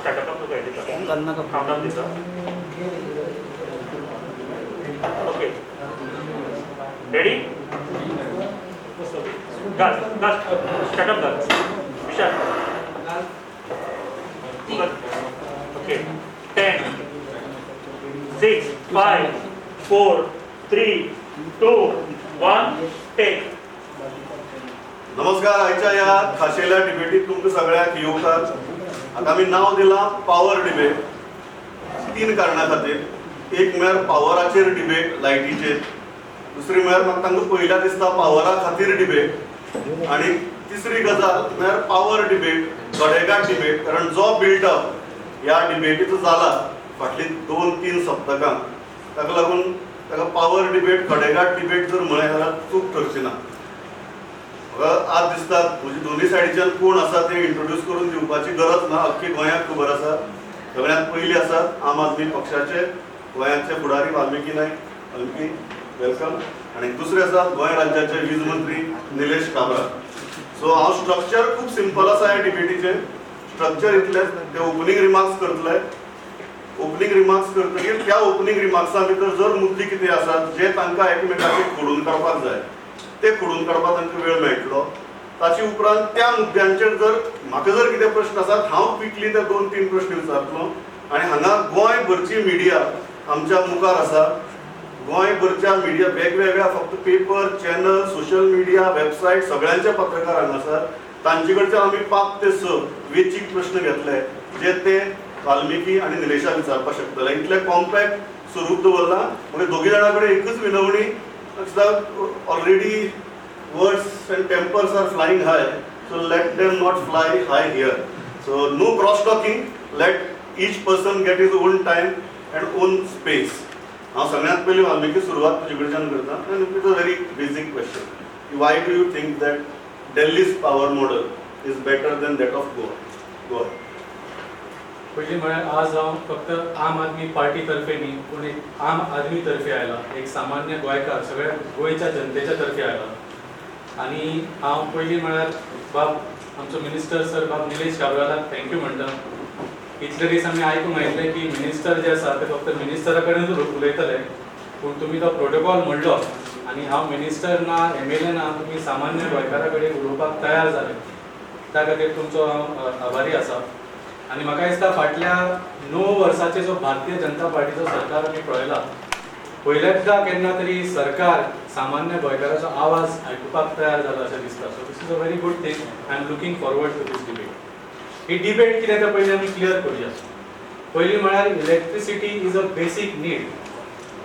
Startup तो काय दिसा काउंटडाउन दिसा ओके रेडी गास स्टार्टअप गास विशाल ओके 10 6 5 4 3 2 1 टेक नमस्कार. आयच्या या खाशेल्या डिबेटीत तुमकां सगळ्यांक येवकार. आता आमी नांव दिलां पावर डिबेट. 3 कारणां खातीर. एक म्हळ्यार पावराचेर डिबेट लायटीचेर, दुसरी म्हळ्यार म्हाका तांकां पयल्या दिसता पावरा खातीर डिबेट, आनी तिसरी गजाल म्हळ्यार पावर डिबेट गडेगाड डिबेट. कारण जो बिल्डअप ह्या डिबेटीचो जाला फाटली 2-3 सप्तकां ताका लागून ताका पावर डिबेट गडेगाड डिबेट जर म्हळें जाल्यार चूक ठरची ना. आज दिसता म्हणजे दोन्ही सायडीच्यान कोण आसा ते इंट्रोड्यूस करून दिवपाची गरज ना. अख्खी गोंयाक खबर आसा. सगळ्यांत पयलीं आसात आम आदमी पक्षाचे गोंयाचे फुडारी वाल्मिकी नायक. वाल्मिकी वेलकम. आनी दुसरे आसात गोंय राज्याचे वीज मंत्री निलेश काब्राल. सो हांव स्ट्रक्चर खूब सिंपल आसा ह्या डिबेटीचे. स्ट्रक्चर इतलेंच, ते ओपनिंग रिमार्क्स करतले. ओपनिंग रिमार्क्स करतकीर त्या ओपनिंग रिमार्क्सा भितर जर मुद्दे कितें आसात जे तांकां एकमेकांचेर खोडून काडपाक जाय ते खोडून काडपाक तांकां वेळ मेळटलो. ताचे उपरांत त्या मुद्द्यांचेर जर म्हाका जर कितें प्रश्न आसात हांव क्विकली ते 2-3 प्रश्न विचारतलो. आनी हांगा गोंयभरची मिडिया आमच्या मुखार आसा. गोंयभरच्या मिडिया वेगवेगळ्या फक्त paper, channel, social media, website सगळ्यांचे पत्रकार हांगा आसात. तांचे कडच्यान आमी 5 ते 6 वेचीक प्रश्न घेतले जे ते वाल्मिकी आनी निलेशाक विचारपाक शकतले. इतले कॉम्पॅक्ट स्वरूप दवरलां. म्हणजे दोगी जाणां कडेन एकूच विनवणी. Already words and tempers are flying high, so let them not fly high here. So no cross talking. Let each person get his own time and own space. हांव सगळ्यांत पयलीं वाल्मिकी सुरवात तुजे कडच्यान करता. And it is a very basic question. Why do you think that Delhi's power model is better than that of Goa? Goa. पयलीं म्हळ्यार आज हांव फक्त आम आदमी पार्टी तर्फे न्ही पूण एक आम आदमी तर्फे आयला, एक सामान्य गोंयकार सगळ्या गोंयच्या जनतेच्या तर्फे आयला. आनी हांव पयलीं म्हळ्यार बाब आमचो मिनिस्टर सर बाब निलेश काब्रालाक थँक्यू म्हणटा. इतले दीस आमी आयकूंक आयिल्लें की मिनिस्टर जे आसा ते फक्त मिनिस्टरा कडेनूच उलयतले, पूण तुमी तो प्रोटोकॉल म्हणलो आनी हांव मिनिस्टर ना, MLA ना, तुमी सामान्य गोंयकारा कडेन उलोवपाक तयार जाले. त्या खातीर तुमचो हांव आभारी आसा. आनी म्हाका दिसता फाटल्या 9 वर्साचे जो भारतीय जनता पार्टीचो सरकार आमी पळयला, पयल्याचदा केन्ना तरी सरकार सामान्य गोंयकाराचो आवाज आयकुपाक तयार जाला अशें दिसता. So this is a very good thing. I am looking forward to this debate. ही डिबेट कितें तें पयलीं आमी क्लियर करुया. पयलीं म्हळ्यार इलेक्ट्रिसिटी इज अ बेसीक नीड.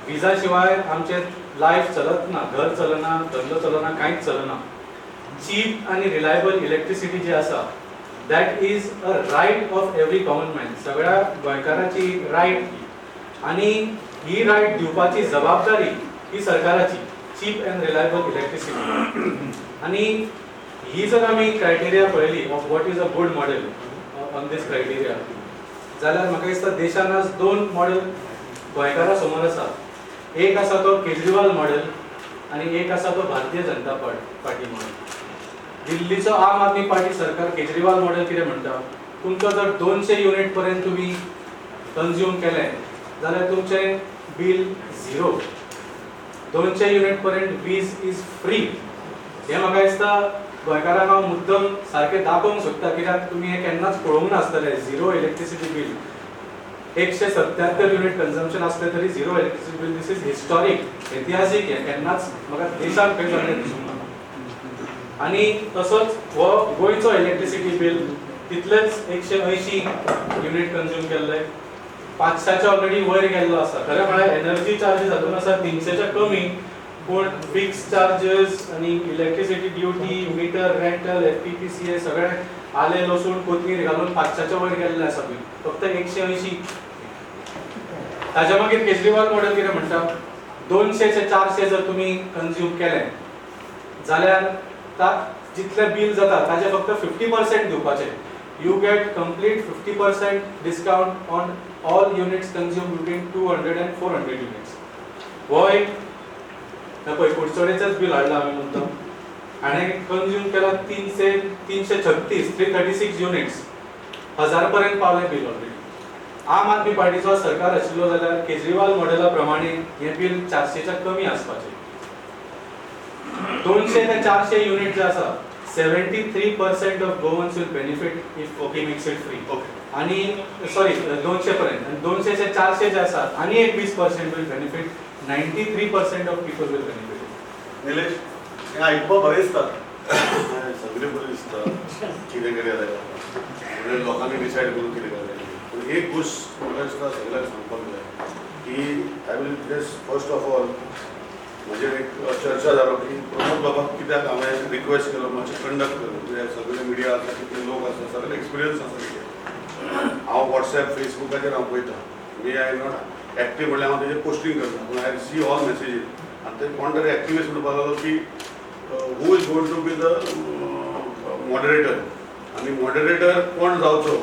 विजा शिवाय आमचें लायफ चलत ना, घर चलना, धंदो चलना, कांयच चलना. चीप आनी रिलायबल इलेक्ट्रिसिटी जी आसा that is a right of every common man. सगळ्या गोंयकाराची रायट आनी ही रायट दिवपाची जबाबदारी ही सरकाराची. Cheap and reliable electricity. आनी ही जर आमी क्रायटेरिया पळयली of what is a good model on this criteria जाल्यार म्हाका दिसता देशान आज 2 मॉडेल गोंयकारा समोर आसा. एक आसा तो केजरीवाल मॉडेल आनी एक आसा तो भारतीय जनता पार्टी मॉडेल. दिल्लीचो आम आदमी पार्टी सरकार केजरीवाल मॉडेल कितें म्हणटा, तुमचो जर 200 युनिट पर्यंत तुम्ही कंज्यूम केलें जाल्यार तुमचें बील 0. 200 युनिट पर्यंत वीज इज फ्री. हें म्हाका दिसता गोंयकारांक हांव मुद्दम सारकें दाखोवंक सोदता, कित्याक तुमी हें केन्नाच पळोवंक नासतलें. 0 इलेक्ट्रिसिटी बील. 177 युनिट कन्झम्पशन आसलें तरी 0 electricity bill. This is historic, ऐतिहासीक. हें केन्नाच म्हाका देशांत खंय जाल्लें दिसूंक ना. आनी तसोच हो गोंयचो इलेक्ट्रिसिटी बील तितलेच 180 युनिट कंज्यूम केल्ले. 500च्या ऑलरेडी वयर गेल्लो आसा. खरें म्हळ्यार एनर्जी चार्जीस हातून आसा 300च्या कमी, पूण फिक्स चार्जीस आनी electricity duty, meter, rental, FPPCA सगळें आले लसूण कोथमीर घालून 500च्या वयर गेल्लें आसा बील. फक्त 180. ताच्या मागीर केजरीवाल मॉडेल कितें म्हणटा, 200 ते 400 जर तुमी कंज्यूम केलें जाल्यार जितलें बील जाता ताचे फक्त 50% दिवपाचें. You get complete 50% discount on all units consume between 200 and 400 units. हो एक पळय कुडचडेचेच बील हाडलां आमी मुद्दम. हाणें कंज्यूम केला 336 युनिट्स. 1000 पर्यंत पावलें बील ऑलरेडी. आम आदमी पार्टीचो सरकार आशिल्लो जाल्यार केजरीवाल मॉडेला प्रमाणे हें बील 400च्या कमी आसपाचें. 200 ते 400 युनिट जे आसा 73% of Goans will benefit if okay makes it free. Okay. आणि सॉरी 200 पर्यंत आणि 200 ते 400 जे आसात आनी एक 20% will benefit. 93% of people will benefit. Nilesh हें आयकपाक बरें दिसता. सगळे बरें दिसता कितें करूया ताका म्हणजे लोकांनी डिसायड करून कितें करया. पूण एक गोश्ट म्हाका दिसता सगळ्यांक सांगपाक जाय की I will just first of all म्हणजे एक चर्चा जालो की प्रमोद बाबाक कित्याक हांवें रिक्वेस्ट केलो मातशें कंडक्ट करून म्हणजे सगळे मिडिया आसा कितले लोक आसा सगळे एक्सपिरियन्स आसा कितें. हांव वॉट्सॅप फेसबुकाचेर हांव पळयतां मी आय नॉट एक्टीव म्हणल्यार हांव तेजेर पोस्टींग करता पूण आय सी ऑल मेसेजीस आनी ते कोण तरी एक्टिविस्ट म्हणपाक लागलो की who is going to be the moderator आनी मॉडरेटर कोण जावचो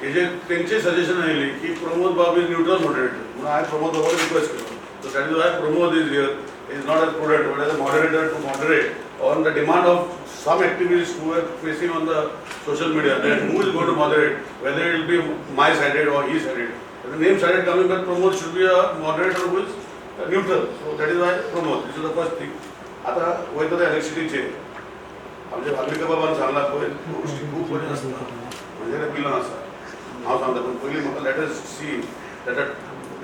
हेजे तेंचे सजेशन आयली की प्रमोद बाब इज न्यूट्रल मॉडरेटर म्हणून हांवें प्रमोद बाबाक रिक्वेस्ट केलो. So that is Y Pramod is here is not as prudent but as a moderator to moderate on the demand of some activists who are facing on the social media that who is going to moderate whether it will be my sided or his sided. The name sided coming but Pramod should be a moderator who is neutral. So that is why Pramod, this is the first thing. आता वयता त्या इलेक्ट्रिसिटीचे आमच्या भागविका बाबान सांगला पळय गोष्टी खूब बऱ्यो आसता म्हणजे बिलां आसा. हांव सांगता पूण पयलीं म्हाका let us see that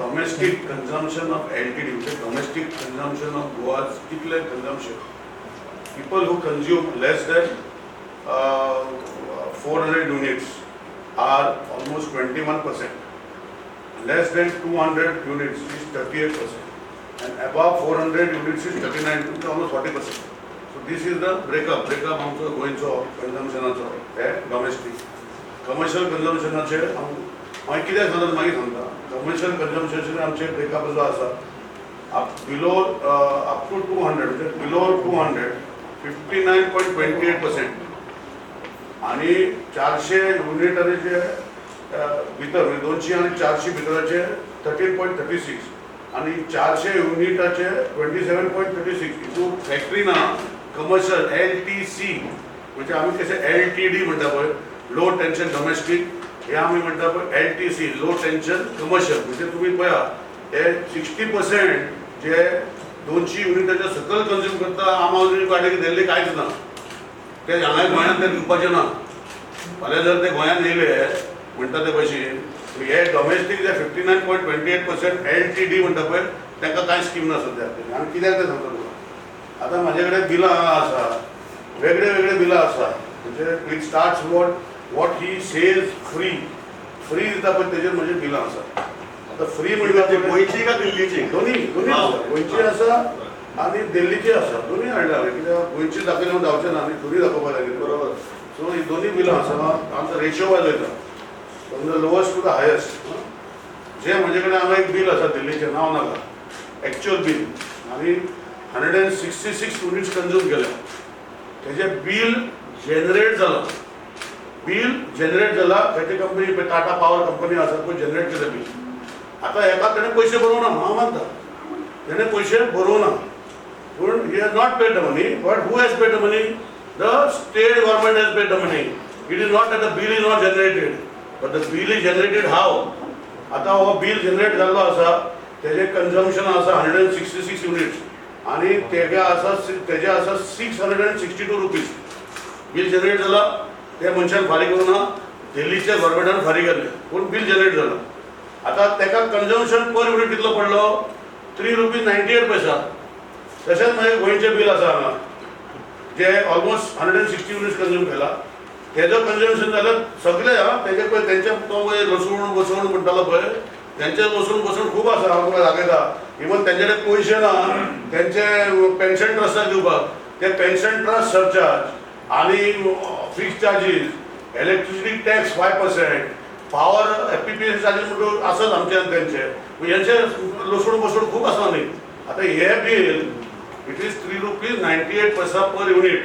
domestic consumption of LTD, which is domestic consumption of Goa's kittle consumption. People who consume less than 400 units are almost 21%. Less than 200 units is 38%. And above 400 units is 39%, almost 40%. So this is the breakup. Breakup also going to consumption also. Domestic. Commercial consumption also. मागीर कित्याक सांगता मागीर सांगता commercial consumption आमचे breakup जो आसा below up to 200 म्हणजे below 200 59.28% आणि 400 युनिटाचे भितर म्हणजे 200 आणि 400 भितराचे 13.36 आणि 400 युनिटाचे 27.36 हितून फॅक्टरी ना कमर्शियल LTC म्हणजे आम्ही कसे LTD म्हणटा पळय लो टेन्शन डोमेस्टिक हे आम्ही म्हणटा पळय LTC लो टेन्शन कमर्शियल म्हणजे तुम्ही पळया हे 60% जे 200 युनिटाच्या सकल कंज्यूम करता आम आदमी पार्टीक दिल्ली कांयच ना ते हांगा गोंयांत ते दिवपाचे ना. फाल्यां जर ते गोंयांत येयले म्हणटा ते भशेन हे डोमेस्टीक जे 59.28% LTD म्हणटा पळय तांकां कांय स्कीम ना सद्या. आनी कित्याक ते सांगता तुका आतां म्हाजे कडेन बिलां आसा वेगळे वेगळे बिलां आसा म्हणजे it starts what he says free दिता पळय तेजेर म्हजे बिलां आसा. आतां फ्री म्हणल्यार ती गोंयची का दिल्लीची? दोन्ही आसा गोंयची आसा आनी दिल्लीची आसा दोन्ही हाडला हांवें कित्याक गोंयची दाखयले हांव जावचें ना आनी दोन्ही दाखोवपाक लागले बरोबर. सो ही दोन्ही बिलां आसा आमचो रेशियो वायज वयता from the lowest to the highest. जे म्हजे कडेन हांगा एक बील आसा दिल्लीचें नांव नाका एक्चुअल बील आनी 166 युनिट्स कंज्यूम केल्या तेजें बील जेनरेट जालां. बील जनरेट जाला त्याची कंपनी टाटा पॉवर कंपनी आसा पळय जनरेट केलें बील. आतां हेका तेणें पयशे भरूंक ना हांव मानता तेणें पयशे भरूंक ना पूण he has not paid the money but who has paid the money the state government has paid the money. It is not that the bill is not generated but the bill is generated how. आतां हो bill generate जाल्लो आसा तेजें consumption आसा 166 units आनी तेजे आसा 662 rupees bill generate जाला. ते मनशान फारीक करूं ना दिल्लीच्या गव्हर्मेंटान फारीक केल्ले पूण बील जनरेट जालां. आतां तेका कंजम्पशन पर युनिट कितलो पडलो 3 रुपीज 98 पैसा. तशेंच मागीर गोंयचें बील आसा हांगा जे ऑलमोस्ट 160 युनिट्स कंज्यूम केला तेजो कंजम्पशन जाल्यार सगळे तेजे पळय तेंचे तो लसूण बसून म्हणटालो पळय तेंचे लसूण खूब आसा हांव तुका दाखयता. इवन तेंचे कडेन पयशे ना तेंचे पेन्शन ट्रस्टाक दिवपाक ते पेन्शन ट्रस्ट सरचार्ज आणि fix charges electricity tax 5% power FPPS charges म्हणून आसत आमच्यान तेंचे हेंचे लसूण बसून खूब आसा न्ही. आतां हे bill it is 3 rupees 98 paisa per unit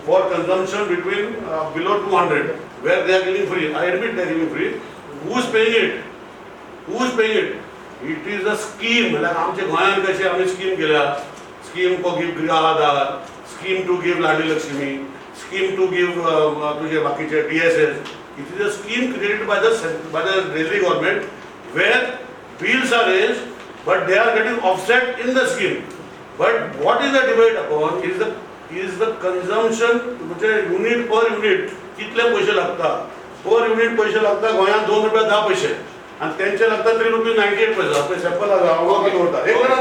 for consumption between below 200 where they are giving free. I admit they are giving free. Who is paying it it is a scheme. म्हणल्यार आमच्या गोंयांत कशें आमी स्कीम केल्या scheme for give Griha Aadhaar scheme to give Ladli Lakshmi scheme to give तुझे बाकीचे DSS It is a scheme created by the Delhi government where bills are raised, but they are getting offset in the scheme. But what is the debate upon is the consumption, म्हणजे unit per unit कितले पैसे लागतात. Per unit पैसे लागतात गोंयांत ₹2.10 आणि त्यांचे लागतात ₹3.98. सॅम्पल होता एक मिनिट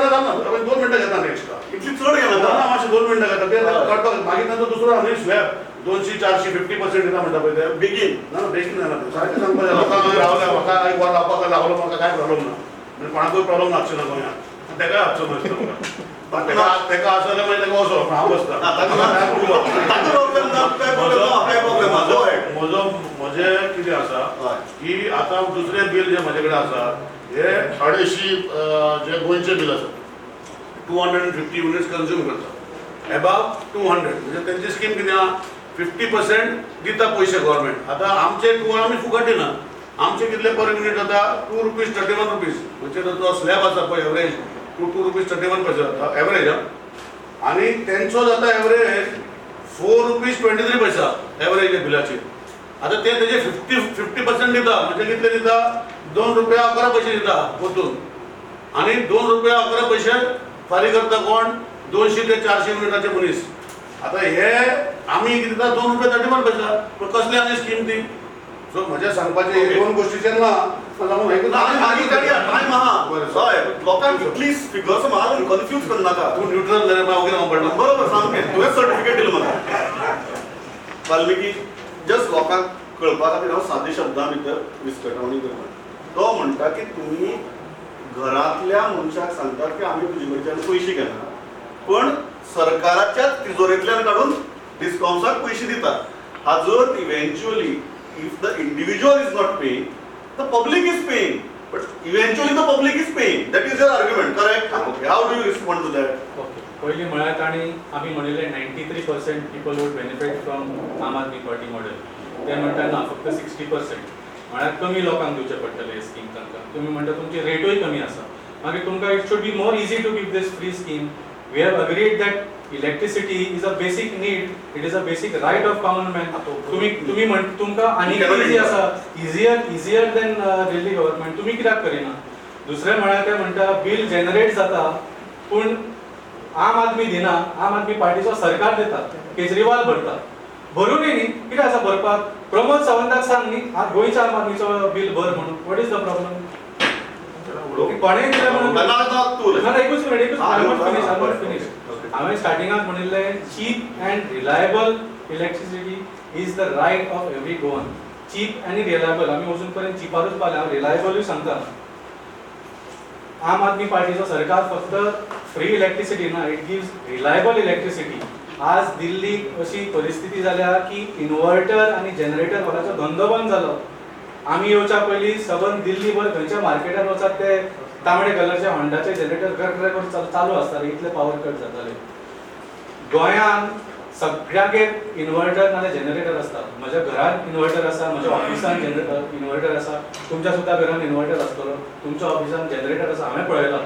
2 मिनिटं घेता एक्स्ट्रा इतली चढ घ्या ना मातशे 2 मिनिटं घेता ते काडपाक मागीर नंतर दुसरो आनी स्लॅब 200, 400, 50% येता म्हणटा पळय ते बेगीन ना बेगीन जायना सारकें सांगपाक लोकांक रावल्या म्हाका एक वर लावपाक लागलो म्हाका काय प्रॉब्लेम ना म्हणजे कोणाकूय प्रॉब्लेम नासचो ना गोंयांत तेका हाडचो नासता तेका आसले मागीर तेका वचो हांव बसता म्हजे कितें आसा की आतां दुसरें बील जे म्हजे कडेन आसा हे 250 जे गोंयचे बील आसा 250 युनिट्स कंज्यूम करता एबाव 200 म्हणजे तेंची स्कीम कितें आहा 50% दिता पयशे गव्हर्मेंट. आतां आमचे आमी फुकट दिना आमचे कितले पर युनिट जाता ₹2.31 म्हणजे जो स्लॅब आसा पळय एवरेज ₹2.31 जाता एवरेज आनी तेंचो जाता एवरेज ₹4.23 एवरेज बिलाचेर. आतां ते तेजे 50% दिता म्हणजे कितले दिता ₹2.11 दिता वतून आनी ₹2.11 फारीक करता कोण 200 ते 400 युनिटाचे मनीस. आतां हे आमी कितें दिता ₹2.31 पूण कसली आनी स्कीम ती. सो म्हज्या सांगपाचे हे दोन गोष्टीचे ना लोकांक इतली फिगर्स म्हाका कन्फ्यूज करनाका. तूं न्यूट्रल जाल्यार मागीर हांव पडना बरोबर सामकें तुवें सर्टिफिकेट दिलें म्हाका वाल्मिकी. जस्ट लोकांक कळपा खातीर हांव सादे शब्दां भितर विस्कटवणी करता. तो म्हणटा की तुमी घरांतल्या मनशाक सांगतात की आमी तुजे कडच्यान पयशे घेना पण सरकाराच्याच तिजोरेंतल्यान काडून डिस्कॉम्साक पयशे दितात. हाजर eventually if the individual is not paying, the public is paying. But eventually the public is paying. That is your argument, correct? Okay. How do you respond to that? Okay पहिली म्हळ्यार ताणी आमी म्हणिल्ले 93% पीपल वूड बेनिफीट फ्रॉम आम आदमी party model. ते म्हणटा ना फक्त 60% म्हळ्यार कमी लोकांक दिवचे पडटले हे स्कीम तांकां. तुमी म्हणटा तुमची रेटूय कमी आसा मागीर तुमकां it should be more easy to give this free scheme. We have agreed that electricity is a basic need, it is a basic right of common man. तुम्ही तुमकां आनी इजी आसा इजियर देन दिल्ली गव्हर्नमेंट. तुमी कित्याक करिना. दुसरें म्हळ्यार ते म्हणटा बील जनरेट जाता पूण आम आदमी दिना, आम आदमी पार्टीचो सरकार दिता, केजरीवाल भरता. भरूनय न्ही कितें आसा भरपाक. प्रमोद सावंताक सांग न्ही गोंयच्या आम आदमीचो बील भर म्हणून. What is the problem. कोणेय दिलें म्हणून एकूच मिनीट फिनिश. हांवें स्टार्टिंगाक म्हणिल्लें cheap and reliable electricity is the right of every Goan. Cheap आनी रिलायबल आमी अजून पर्यंत चिपारूच पावले. हांव रिलायबलूय सांगता. आम आदमी पार्टीचो सरकार फक्त फ्री इलेक्ट्रिसिटी ना, इट गिव्स रिलायबल इलेक्ट्रिसिटी. आज दिल्लीक अशी परिस्थिती जाल्या की इन्वर्टर आनी जनरेटर वाल्याचो धंदो बंद जालो. आमी येवच्या पयलीं सबंद दिल्ली भर खंयच्या मार्केटार वचात ते तांबडे कलरचे होंडाचे जनरेटर करून चालू आसताले, इतले पावर कट जाताले. गोंयांत सगळ्यागेर इन्वर्टर नाल्यार जनरेटर आसता. म्हज्या घरांत इन्वर्टर आसा, म्हज्या ऑफिसान इन्वर्टर आसा, तुमच्या सुद्दां घरांत इन्वर्टर आसतलो, तुमच्या ऑफिसान जनरेटर आसा. हांवें पळयलां.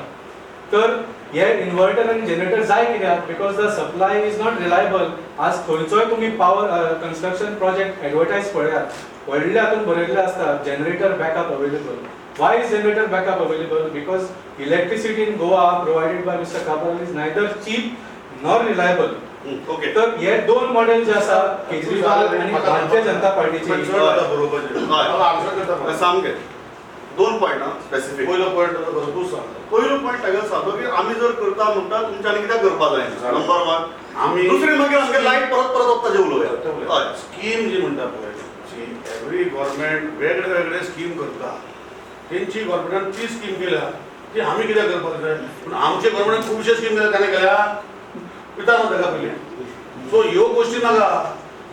तर हे इन्वर्टर आनी जनरेटर जाय कित्याक because the supply is not reliable. आज खंयचोय तुमी पावर कन्स्ट्रक्शन प्रोजेक्ट एडवर्टायज पळयात व्हडले हातून बरयल्ले आसता generator backup available. Why is generator backup available? Because electricity in Goa provided by Mr. Kapil is neither cheap nor reliable. Okay. तर हे दोन मॉडेल जे आसा केजरीवाल आणि भारतीय जनता पार्टीचे बरोबर सामकें 2 पॉयंट स्पेसिफीक. पयलो पॉयंट भरपूर सांग. पयलो पॉयंट ताका सादो की आमी जर करता म्हणटा तुमच्यांनी कित्याक करपा जायना. नंबर 1. आमी दुसरी मागीर आमगे लायट परत वचता जेवलो. हय स्कीम जी म्हणटा पळय एवरी गव्हर्नमेंट वेगळे वेगळे स्कीम करता. तेंची गव्हर्नमेंटान ती स्कीम केल्या ती आमी कित्याक करपाक जाय. पूण आमचे गव्हर्नमेंटान खुबशे स्कीम केल्या ताणें केल्या पिता न्हू ताका पयलीं. सो ह्यो गोश्टी नाका.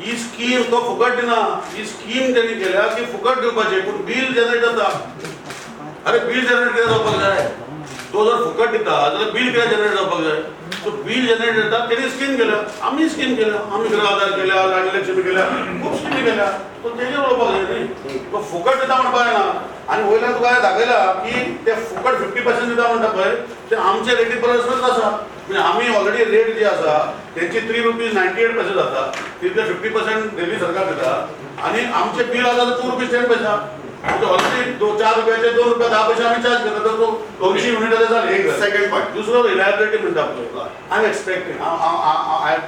ही स्कीम तो फुकट दिना. ही स्कीम तेणी केल्या की फुकट दिवपाचें पूण बील जनरेट जाता. अरे बील जनरेट कित्याक जावपाक जाय. तो जर फुकट दिता जाल्यार बील कित्याक जनरेट जावपाक जाय. सो बील जनरेट जाता तेणी स्कीम केल्या. आमी स्कीम केल्या. आमी घर आदार केल्या, लाडली लक्ष्मी केल्या, खूब स्किमी केल्या. तो तेजेर उलोवपाक जाय न्ही. तो फुकट दिता म्हणपाक जायना. आनी वयल्यान तुका दाखयला की ते फुकट 50% दिता म्हणटा पळय ते आमचे रेटी परसच आसा. म्हणजे आम्ही ऑलरेडी रेट जी आसा त्यांची ₹3.98 जाता, तितले 50% दिल्ली सरकार दिता आणि आमचे बिल आसा ₹2.10. म्हणजे ऑलरेडी 4 रुपयाचे ₹2.10 आम्ही चार्ज करता, तर तो 200 युनिट झाले एक. सेकंड पॉईंट दुसरं रिलायबिलिटी म्हणटा आपलं. I am expecting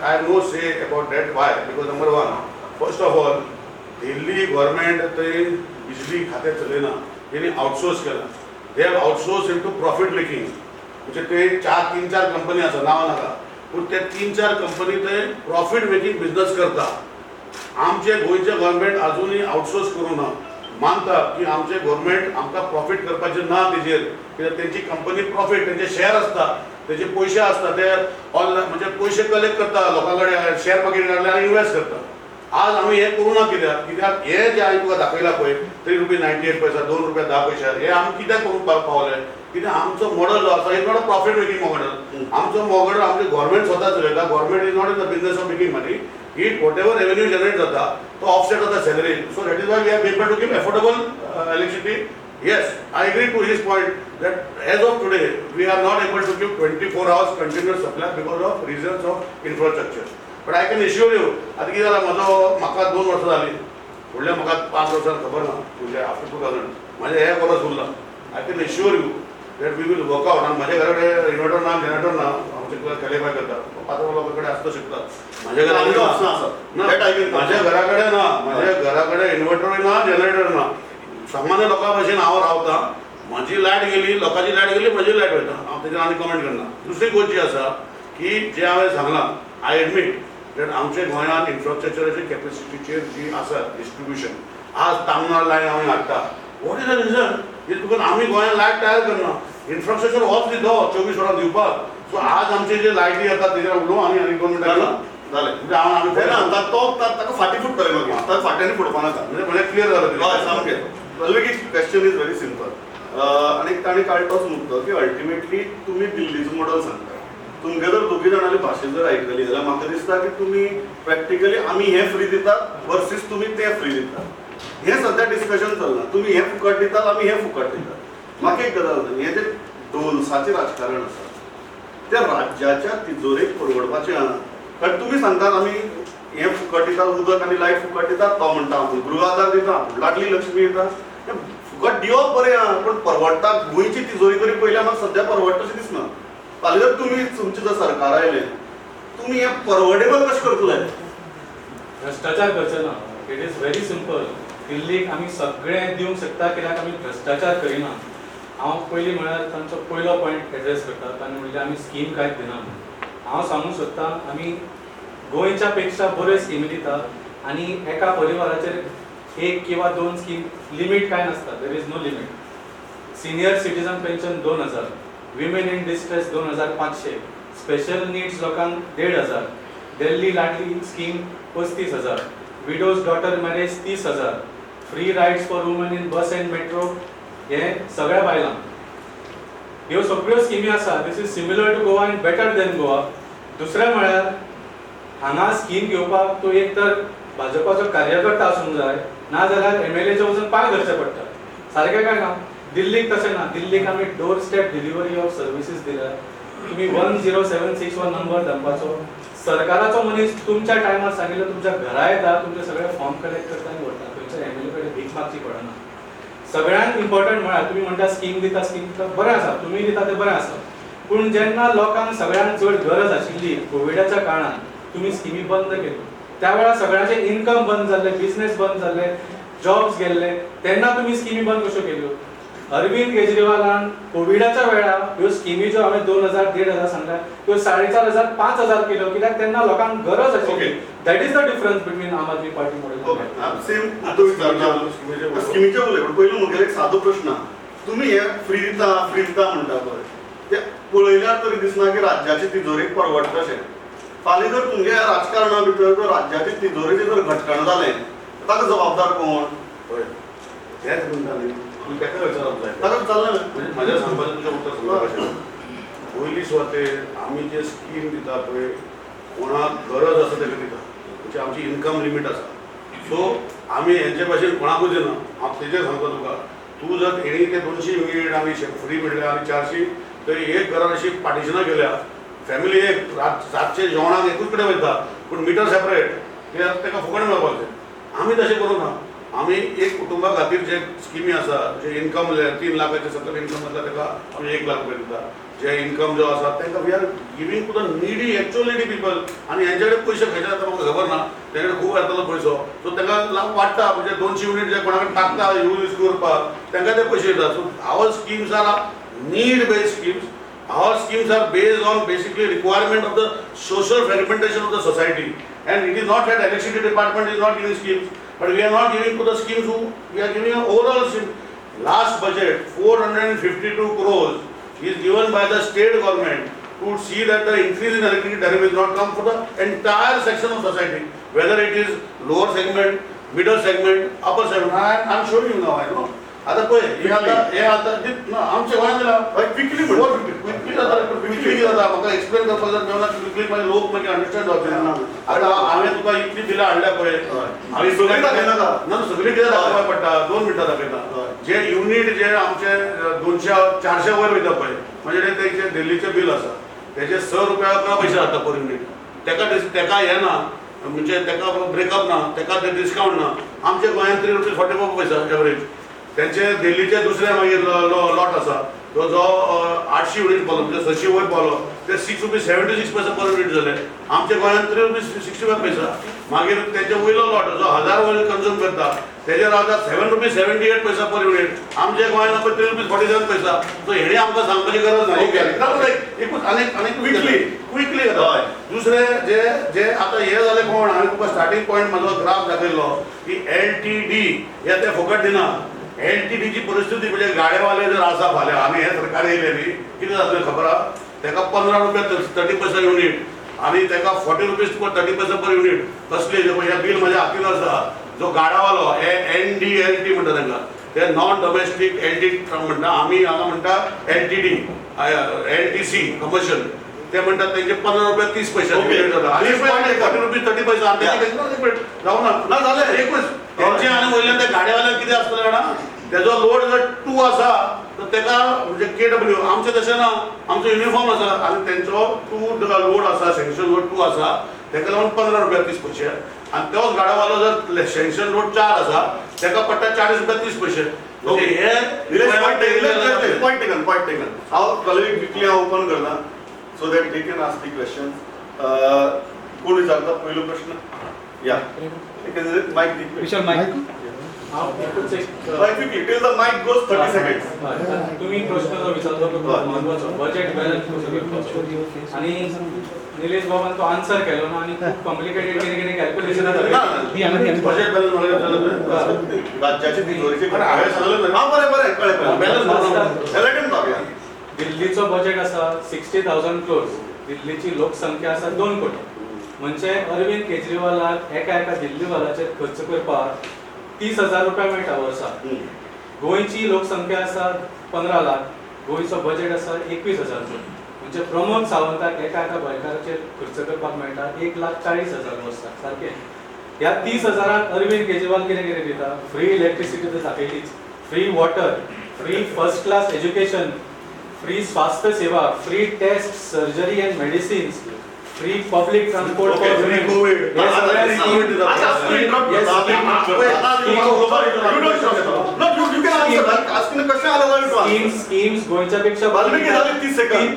I know say about that. Why? Because number 1, first of all Delhi government थंय बिजली खातें चलयना, तेणी आउटसोर्स केला. They have outsource into profit making. म्हणजे ते 3-4 कंपनी आसा, नांव नाका, पूण ते 3-4 कंपनी ते प्रॉफिट मेकिंग बिजनस करता. आमचे गोंयचे गव्हर्मेंट अजूनही आउटसोर्स करूं ना. मानता की आमचे गव्हर्मेंट आमकां प्रॉफिट करपाचें ना तेजेर, कित्याक तेंची कंपनी प्रॉफिट, तेंचे शेअर आसता, तेजे पयशे आसता, ते ऑनलायन म्हणजे पयशे कलेक्ट करता लोकां कडेन, शेअर मार्केट कडल्यान इन्वेस्ट करता. आज आमी हे करूं ना. कित्याक हे जे हांवें तुका दाखयला पळय ₹3.98, ₹2.10, हे आमी कित्याक करूंक पावले? कित्याक आमचो मॉडल जो आसा is not a profit making model. आमचो मॉडल आमचे गव्हर्मेंट स्वता चलयता. Government is not in the business of making money. It whatever revenue generate जाता तो ऑफसेट जाता salary. So that is why we are able to give affordable electricity. Yes, I agree to his point that as of today we are not able to give 24 hours continuous supply because of reasons of infrastructure. But I can assure you, आता कितें जालां, म्हाका 2 वर्सां जालीं, फुडल्या म्हाका 5 वर्सां खबर ना, म्हणजे आफ्टर 2000 म्हाजें हें बरोच उरलां. I can assure you that we will work out. आनी म्हाज्या घरा कडेन इन्वर्टर ना, जनरेटर ना, आमचे केलेबाय करता, 5 लोकां कडेन आसता शकता. म्हाज्या घरा कडेन म्हाज्या घरा कडेन ना, म्हाज्या घरा कडेन इन्वर्टरूय ना, जनरेटर ना. सामान्य लोकां भशेन हांव रावता. म्हाजी लायट गेली, लोकांची लायट गेली, म्हजी लायट वयता. हांव तेजेर आनी कमेंट करना. दुसरी गोष्ट जी आसा की जे हांवें सांगलां, आय एडमीट दॅट आमच्या गोंयांत इन्फ्रास्ट्रक्चराची कॅपेसिटीचेर जी आसा डिस्ट्रिब्युशन, आज तामनाळ लायन आमी हाडटा. What is the region? Is because आमी गोंयांत लायट तयार करना. इन्फ्रास्ट्रक्चर होच दितो 24 वरां दिवपाक. सो आज आमचे जे लायटी येता तेजेर उलोवं आनी गव्हर्मेंटाक जालें. म्हणजे आमी ताका फाटी फुटतले मागीर, ताका फाट्यांनी फुटपा नाका. म्हणजे क्लियर जालें. हय, सामकें. Question is very simple. आनी ताणें काडटोच मुद्दो की अल्टिमेटली तुमी दिल्लीचो मॉडल सांगता. तुमगे जर दोगी जाणांनी भाशा जर आयकली जाल्यार म्हाका दिसता की तुमी प्रॅक्टिकली आमी हें फ्री दितात वर्सीस तुमी तें फ्री दितात. हें सद्या डिस्कशन चलना. तुमी हें फुकट दितात, आमी हें फुकट दितात. म्हाका एक गजाल जाता, हें जे डोल्साचें राजकारण आसा त्या राज्याच्या तिजोरेक परवडपाचें आहा. कारण तुमी सांगतात आमी हें फुकट दितात, उदक आनी लायट फुकट दितात, तो म्हणटा आपूण गृह आधार दिता, लाडली लक्ष्मी दिता. फुकट दिवप बरें आहा, पण परवडटा गोंयची तिजोरी तरी पयल्या म्हाका सद्या परवडटा अशें दिसना. फाल्यां जर तुमी तुमचें जर सरकार आयलें, तुमी हें परवडेबल कशें करतले? भ्रष्टाचार करचे ना. It is very simple. दिल्लीक आमी सगळें दिवंक शकता, कित्याक आमी भ्रष्टाचार करिना. हांव पयलीं म्हळ्यार तांचो पयलो पॉयंट एड्रेस करता. तांणी म्हणलें आमी स्कीम कांयच दिना. हांव सांगूंक सोदतां आमी गोंयच्या पेक्षा बऱ्यो स्किमी दिता आनी एका परिवाराचेर 1 किंवा 2 स्कीम लिमीट कांय नासता. There is no limit. Senior citizen pension 2000, women in distress 2500, special needs लोकांक 1500, Delhi Ladli scheme 35000, widows daughter marriage 30000, free rides for women in bus and metro, हे सगळ्या बायलांक. ह्यो सगळ्यो स्किमी आसा. This is similar to Goa and better than Goa. दुसरें म्हळ्यार हांगा स्कीम घेवपाक तो एक तर भाजपाचो कार्यकर्ता आसूंक जाय, नाजाल्यार MLAचे वचून पांय धरचे पडटा. सारकें काय ना? दिल्लीक तशें ना. दिल्लीक आमी door step delivery of services दिल्या. तुम्ही 10761 नंबर दनपारचो सरकाराचो मनीस तुमच्या टायमार सांगिल्लो तुमच्या घरा येता, तुमचे सगळे फॉर्म कलेक्ट करता आनी व्हरता. तुमच्या MLA कडेन भीक मागची पडना. सगळ्यांत इम्पॉर्टंट म्हळ्यार तुमी म्हणटा स्कीम दिता बरें आसा, तुमी दिता तें बरें आसा. पूण जेन्ना लोकांक सगळ्यांत चड गरज आशिल्ली कोविडाच्या काळान तुम्ही स्किमी बंद केल्यो, त्या वेळार सगळ्यांचे इन्कम बंद जाल्ले, बिझनेस बंद जाल्ले, जॉब्स गेल्ले, तेन्ना तुम्ही स्किमी बंद कश्यो केल्यो? अरविंद केजरीवालान कोविडाच्या वेळार ह्यो स्किमी ज्यो हांवें 2000 1500 सांगल्या त्यो 4500 5000 केल्यो, कित्याक तेन्ना लोकांक गरज आशिल्ली. That is the difference between आम आदमी पार्टी मॉडेल. सेम स्किमीचे उलय. पण पयलो म्हगेलो एक सादो प्रश्न आहा. तुमी हे फ्री दिता म्हणटा पळय, ते पळयल्यार तरी दिसना की राज्याची तिजोरेक परवडटा अशें. फाल्यां जर तुमगे राजकारणा भितर जर राज्याची तिजोरेचें जर घटकाण जालें, ताका जबाबदार कोण? तेच म्हणटा न्ही, तुमी ताका विचारप जाय. ताका चल्लें म्हणजे म्हाज्या सांगपाचें तुजें उत्तर सांगपाक अशें. पयलीं सुवातेर आमी जे स्कीम दिता पळय, कोणाक गरज आसा ताका दिता. म्हणजे आमची इन्कम लिमीट आसा. सो आमी हेंचे भाशेन कोणाकूच दिना. हांव तेजेर सांगता तुका, तूं जर हेणी ते 200 युनिट आमी फ्री मेळ्ळ्या आनी 400 थंय एक घरान अशी पार्टिशनां केल्या, फॅमिली एक रातचे जेवणाक एकूच कडेन वयता पूण मिटर सेपरेट कित्याक ताका फुकट मेळपाक जाय आमी तशें करूं ना आमी एक कुटुंबा खातीर जे स्किमी आसा जे इन्कम 3 लाखाचे सकयल इन्कम आसता ताका आमी 1 लाख रुपया दिता जे इन्कम जो आसा तांकां we are giving to the needy actual needy people आनी हेंचे कडेन पयशे खंयचे जाता म्हाका खबर ना तेजे कडेन खूब येतलो पयसो सो तांकां लाभ वाडटा म्हणजे 200 युनिट जे कोणा कडेन टाकता यूज करपाक तांकां ते पयशे येता so our schemes are need based schemes our schemes are based on basically requirement of the social fragmentation of the society and it is not that electricity department is not giving schemes but we are not giving to the schemes who we are giving an overall scheme. Last budget 452 crores is given by the state government to see that the increase in electricity tariff will not come for the entire section of society whether it is lower segment, middle segment, upper segment. I am showing you now I know आता पळय हे आता आमच्या गोंयांत जाल्यार quickly quickly जाता quickly जाता म्हाका एक्सप्लेन करपाक जर मेळना क्विकली मागीर लोक मागीर अंडरस्टँड जावचे ना आतां हांवें तुका इतली बिलां हाडल्या पळय हांवें सगळी दाखयनाका ना सगळी कितें दाखोवपाक पडटा 2 मिनटां दाखयता जे युनिट जे आमचे 200-400 वयर वयता पळय म्हणजे तेचे दिल्लीचें बिल आसा तेजे 6 रुपया 11 पैसे जाता पर युनिट तेका हे ना म्हणजे तेका ब्रेकअप ना तेका डिस्कावंट ना आमच्या गोंयांत 3 रुपीज 44 पैसा एवरेज त्यांचे दिल्लीचे दुसरे मागीर लॉट आसा तो जो 800 युनिट पावलो म्हणजे 600 वयर पावलो ते 6 रुपीज 76 पैसा पर युनिट जाले आमच्या गोंयांत 3 रुपीज 65 पैसा मागीर तेचे वयलो लॉट जो 1000 वयर कन्झ्युम करता तेजे रावता 7 रुपीज 78 पैसा पर युनिट आमच्या गोंयांत 3 रुपीज 47 पैसा सो हेणी आमकां सांगपाची गरज ना एकूच आनीक क्विकली जाता दुसरे जे आतां हे जाले कोण हांवें तुका स्टार्टींग पॉयंट म्हाजो ग्राफ दाखयल्लो की LTD हे ते फुकट दिना LTDची परिस्थिती म्हणजे गाडेवाले जर आसा फाल्यां आनी हे सरकार येयले न्ही कितें जातलें खबर आहा तेका 15 रुपया 30 पैसा युनिट आनी तेका 40 रुपीज 30 पैसा पर युनिट कसले जे हे बिल म्हाज्या हातीन आसा जो गाडावालो हे NDLT म्हणटा तांकां ते नॉन डोमेस्टीक LT म्हणटा आमी हांगा म्हणटा LTD LTC कमर्शियल ते म्हणटात तेंचे 15 रुपया 30 पैसा युनिट जाता आनी 40 रुपीज 30 पैसा आनी जावना ना जालें एकूच तेंचे आनी वयल्यान ते गाडेवाल्याक कितें आसतलें जाणा तेजो लोड जर 2 आसा तर तेका म्हणजे KW आमचे तशें ना आमचो युनिफॉर्म आसा आनी तेंचो 2 लोड आसा सँक्शन लोड 2 आसा तेका लागून 15 रुपया 30 पैसे आनी तोच गाडावालो जर सँक्शन लोड 4 आसा तेका पडटा 40 रुपया 30 पैसे म्हणजे हे पॉइंट टेकन हांव कॉलेज क्विकली हांव ओपन करता so that they can ask the question कोण विचारता पयलो प्रश्न या माईक दी Vishal mike quickly till the mic goes 30 seconds तुम्ही प्रश्न जो विचारलो तो महत्वाचो बजेट बॅलन्स कसो करपाचो आणि निलेश बाबान तो आन्सर केलो ना आणि खूप कॉम्प्लिकेटेड कितें कॅल्क्युलेशन बजेट बॅलन्स मला राज्याचे तिजोरीचे पण हांवें सांगलें हां बरें कळ्ळें बॅलन्स एलएटीन जावया दिल्लीचो बजेट आसा 60,000 crores दिल्लीची लोकसंख्या आसा 2 कोटी म्हणजे अरविंद केजरीवालाक एका दिल्लीवालाचेर खर्च करपाक 30,000 रुपया मेळटा वर्सा गोंयची लोकसंख्या आसा 15 लाख गोंयचो बजेट आसा 21,000 म्हणजे प्रमोद सावंताक एका गोंयकाराचेर खर्च करपाक मेळटा 1,40,000 वर्सा सारकें ह्या 30,000 अरविंद केजरीवाल कितें दिता फ्री इलेक्ट्रिसिटी तर दाखयलीच free water free first class education free स्वास्थ्य सेवा free test surgery and medicines free public transport for free COVID schemes गोंयच्या पेक्षा वाल्मिकी झाले 30 सेकंद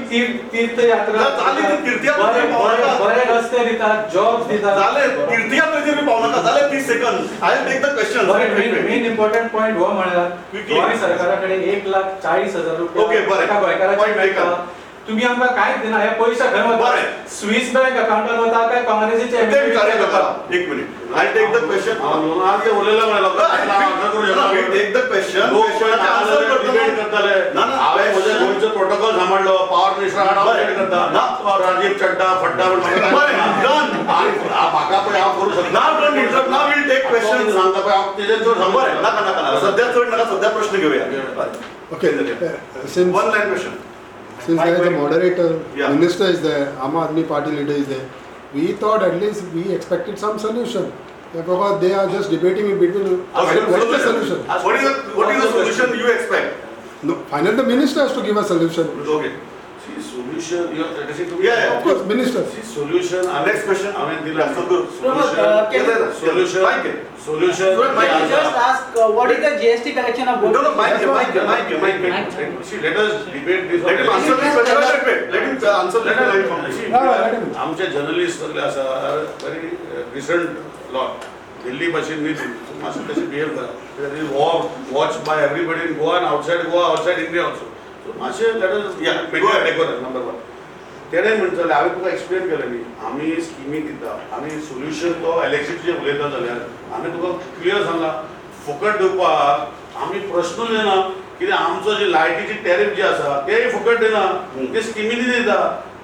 तीर्थयात्रा बरे रस्ते दितात जॉब दितात झाले तीर्थयात्रेचेर बी पावनाका जाले 30 second I will take the question main important point हो म्हळ्यार गोंय सरकाराकडे 1,40,000 रुपया ओके बरें एका गोंयकाराचेर मेळटा तुम्ही आमकां कांयच दिना हे पयशे खंय वता स्विस बँक अकाउंटार वता काय काँग्रेसीचे एक minute I take the question आज ते उरलेलं म्हणलं take the question question answer debate करताले हांवें म्हजे गोंयचो प्रोटोकॉल सांबाळलो पावर मिनिस्टर डिबेट करता राजीव चड्डा फड्डा म्हाका पळय हांव करूं शकता नाव विल टेक क्वेश्चन सांगता पळय हांव तेजेर चड बरें नाका सध्या चड नाका सध्या प्रश्न घेवया Okay, one line question since there is a moderator, Yeah. minister is there, Aam Aadmi Party leader is there, we thought at least we expected some solution. Because they are just debating in between. What is the solution? What is the solution you expect? No, finally the minister has to give a solution. Okay. See, solution, you are addressing to me? Yeah, yeah. Of course, minister. See, solution, Next question. I mean, Yeah, Sadhguru. solution, Mic it. solution. Mic Can it. you just ask what is the GST collection of both? No, no, mic it, mic it, mic it, mic it. See, let us debate this. Let him answer this question. Let him answer this question. See, let him. आमचे journalist सगळे आसा very recent lot. Delhi भाशेन न्ही मातशें तशें behave करा. Watched by everybody in Goa and outside Goa, outside India also. So मातशें let us Yeah, maintain go ahead. decorum, number one. तेणें म्हणटलें हांवें तुका एक्सप्लेन केलें न्ही आमी स्किमी दिता आमी सोल्युशन तो इलेक्ट्रिसिटीचें उलयता जाल्यार आमी तुका क्लियर सांगला फुकट दिवपाक आमी प्रश्न दिना कित्याक आमचो जे लायटीची टॅरीफ जे आसा तेय फुकट दिना ते स्किमीनी दिता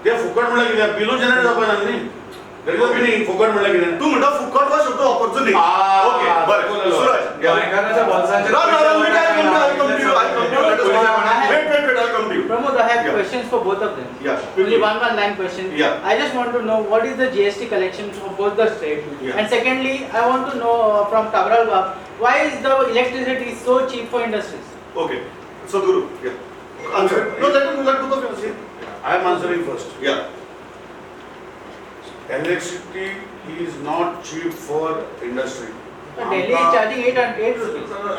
ते फुकट म्हळ्यार कितें बिलू जनरेट जावपाना न्ही देट इज मिनींग फुकट म्हळ्यार कितें तू म्हणटा फुकट हो शब्द वापरचो न्ही. आ, ओके, बरें. Suraj. गोंयकाराच्या बोल्सांचेर No, no, no, wait, I'll come to you. I'll come to you. Let us wait, I'll come to you. Pramod, I have Yeah. questions for both of them. Yeah. Only one line question. Yeah. I just want to know what is the GST collection for both the states. Yeah. And secondly, I want to know from Tabral Bab, why is the electricity so cheap for industries? Okay. Sadhguru. Yeah. Answer. No, let both of you answer. I am answering first. Yeah. Electricity is not cheap for industry. But Delhi is charging 8 rupees.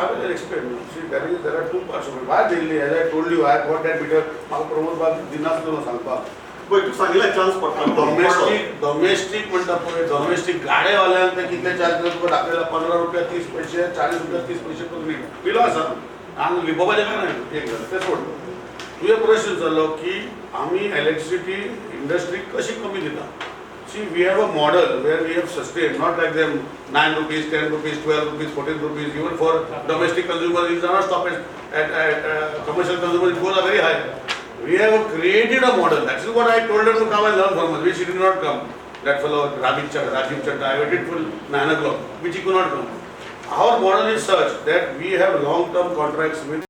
I will explain. See, there are two parts of it. Why Delhi? As I told you, I got that meter. म्हाका प्रमोद बाब दिनासलो सांगपाक. पळय तू सांगितलं chance पडटा. Domestic म्हणटा पळय domestic गाड्यावाल्यान ते कितले चार्ज करता तुका दाखयला 15 रुपया 30 पैसे 40 रुपया 30 पैसे पर मीटर बिलो आसा आनी लिपोवपाचें काय ना एक जालें तें सोड तुवें प्रश्न विचारलो की आमी इलेक्ट्रिसिटी इंडस्ट्री कशी कमी दिता. See, we have a model where we have sustained, not like them 9 rupees, 10 rupees, 12 rupees, 14 rupees, even for domestic consumers, it does not stop at commercial consumers, it goes up very high. We have created a model. That is what I told them to come and learn from us, which he did not come. That fellow Rajiv Chadda, I waited till 9 o'clock, which he could not come. Our model is such that we have long-term contracts with